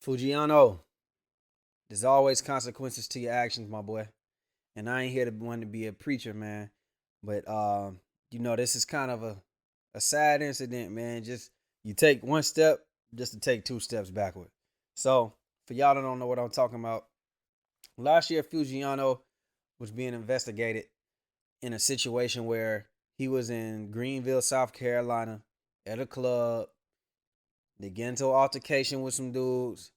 Foogiano, there's always consequences to your actions, my boy. And I ain't here to want to be a preacher, man. But this is kind of a sad incident, man. Just you take one step just to take two steps backward. So for y'all that don't know what I'm talking about, last year Foogiano was being investigated in a situation where he was in Greenville, South Carolina, at a club. They get into an altercation with some dudes.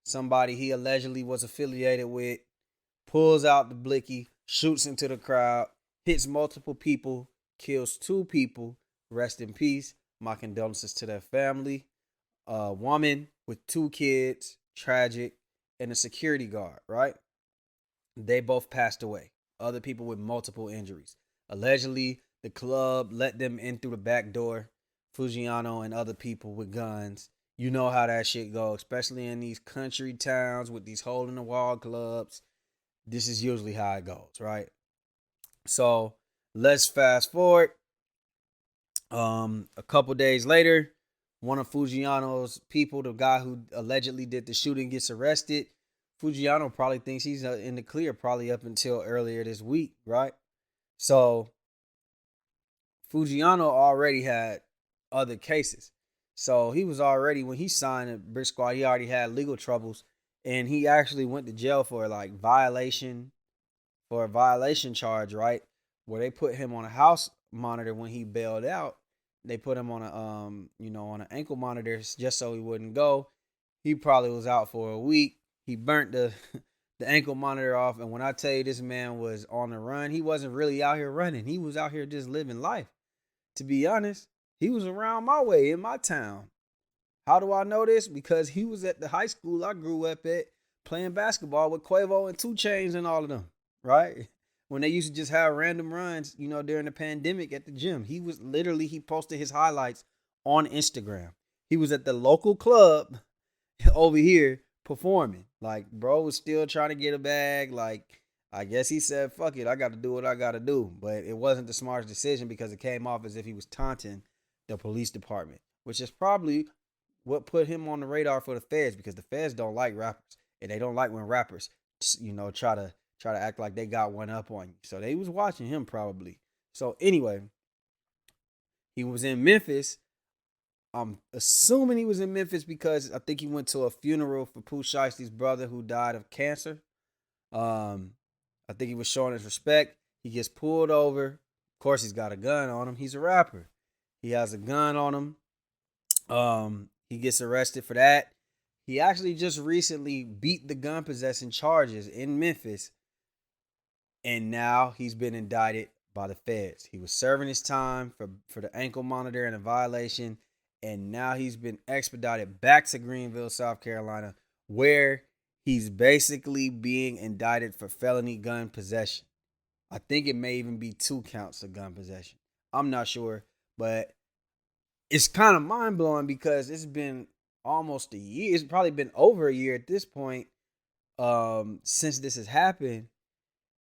Somebody he allegedly was affiliated with pulls out the blicky, shoots into the crowd, hits multiple people, kills two people. Rest in peace. My condolences to their family. A woman with two kids, tragic, and a security guard, right? They both passed away. Other people with multiple injuries. Allegedly, the club let them in through the back door. Foogiano and other people with guns. You know how that shit goes, especially in these country towns with these hole in the wall clubs. This is usually how it goes, right? So let's fast forward. A couple days later, one of Foogiano's people, the guy who allegedly did the shooting, gets arrested. Foogiano probably thinks he's in the clear, probably up until earlier this week, right? So Foogiano already had other cases. So he was already, when he signed a Brick Squad, he already had legal troubles. And he actually went to jail for like for a violation charge, right? Where they put him on a house monitor when he bailed out. They put him on on an ankle monitor just so he wouldn't go. He probably was out for a week. He burnt the the ankle monitor off. And when I tell you this man was on the run, he wasn't really out here running. He was out here just living life. To be honest, he was around my way in my town. How do I know this? Because he was at the high school I grew up at playing basketball with Quavo and Two Chains and all of them, right? When they used to just have random runs, during the pandemic at the gym. He posted his highlights on Instagram. He was at the local club over here performing. Like, bro was still trying to get a bag. Like, I guess he said, fuck it, I got to do what I got to do. But it wasn't the smartest decision because it came off as if he was taunting the police department, which is probably what put him on the radar for the feds because the feds don't like rappers and they don't like when rappers, try to act like they got one up on you. So they was watching him probably. So anyway, he was in Memphis. I'm assuming he was in Memphis because I think he went to a funeral for Pooh Shiesty's brother who died of cancer. Um, I think he was showing his respect. He gets pulled over. Of course, he's got a gun on him. He's a rapper. He has a gun on him. He gets arrested for that. He actually just recently beat the gun possession charges in Memphis, and now he's been indicted by the feds. He was serving his time for the ankle monitor and a violation, and now he's been expedited back to Greenville, South Carolina, where he's basically being indicted for felony gun possession. I think it may even be 2 counts of gun possession. I'm not sure, but it's kind of mind blowing because it's been almost a year. It's probably been over a year at this point since this has happened.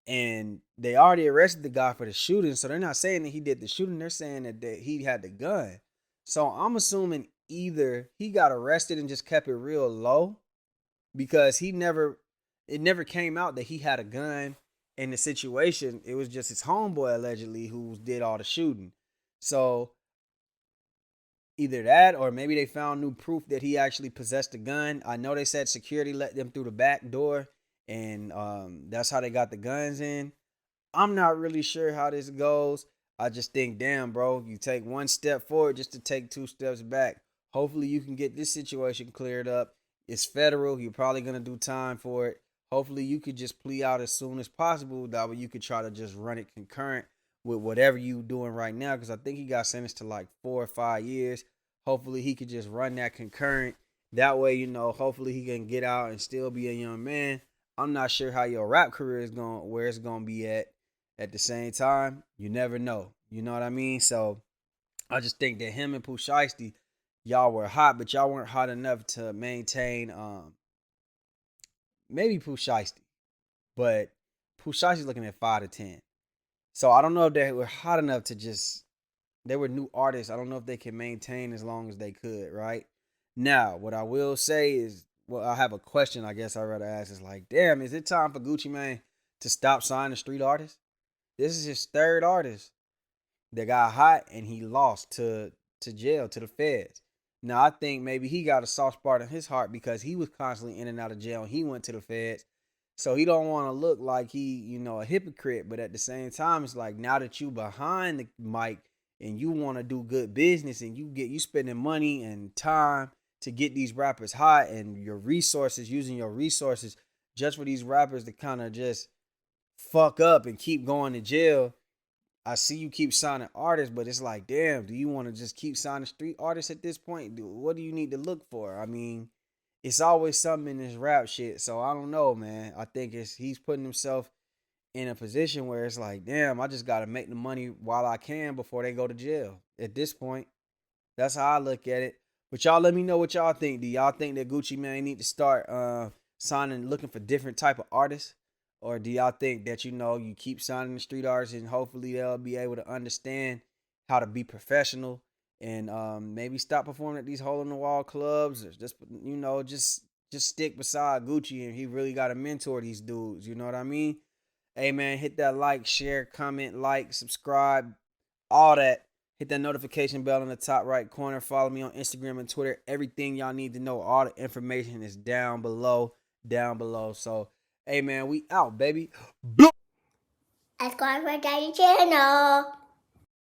And they already arrested the guy for the shooting. So they're not saying that he did the shooting. They're saying that he had the gun. So I'm assuming either he got arrested and just kept it real low because it never came out that he had a gun in the situation. It was just his homeboy allegedly who did all the shooting. So either that or maybe they found new proof that he actually possessed a gun. I know they said security let them through the back door and that's how they got the guns in. I'm not really sure how this goes. I just think, damn, bro, you take one step forward just to take 2 steps back. Hopefully, you can get this situation cleared up. It's federal. You're probably gonna do time for it. Hopefully, you could just plea out as soon as possible. That way, you could try to just run it concurrent with whatever you doing right now. Because I think he got sentenced to like 4 or 5 years. Hopefully, he could just run that concurrent. That way, hopefully he can get out and still be a young man. I'm not sure how your rap career is going, where it's gonna be at. At the same time, you never know. You know what I mean? So I just think that him and Pooh Shiesty, y'all were hot, but y'all weren't hot enough to maintain maybe Pooh Shiesty. But Pooh Shiesty's looking at 5 to 10. So I don't know if they were hot enough to just they were new artists. I don't know if they can maintain as long as they could, right? Now, what I will say is well, I have a question. I guess I'd rather ask is like, damn, is it time for Gucci Mane to stop signing street artists? This is his third artist that got hot and he lost to jail, to the feds. Now I think maybe he got a soft spot in his heart because he was constantly in and out of jail and he went to the feds. So he don't want to look like he, a hypocrite, but at the same time it's like now that you behind the mic and you want to do good business and you spending money and time to get these rappers hot and your resources, using your resources just for these rappers to kind of just fuck up and keep going to jail. I see you keep signing artists, but it's like, damn, do you want to just keep signing street artists at this point? What do you need to look for? I mean, it's always something in this rap shit. So I don't know, man. I think he's putting himself in a position where it's like, damn, I just gotta make the money while I can before they go to jail. At this point, that's how I look at it. But y'all let me know what y'all think. Do y'all think that Gucci Mane need to start signing, looking for different type of artists? Or do y'all think that you keep signing the street artists and hopefully they'll be able to understand how to be professional and maybe stop performing at these hole in the wall clubs or just stick beside Gucci and he really got to mentor these dudes. You know what I mean? Hey man, hit that like, share, comment, subscribe, all that. Hit that notification bell in the top right corner. Follow me on Instagram and Twitter. Everything y'all need to know, all the information is down below, down below. So, hey man, we out, baby. Subscribe for Daddy channel.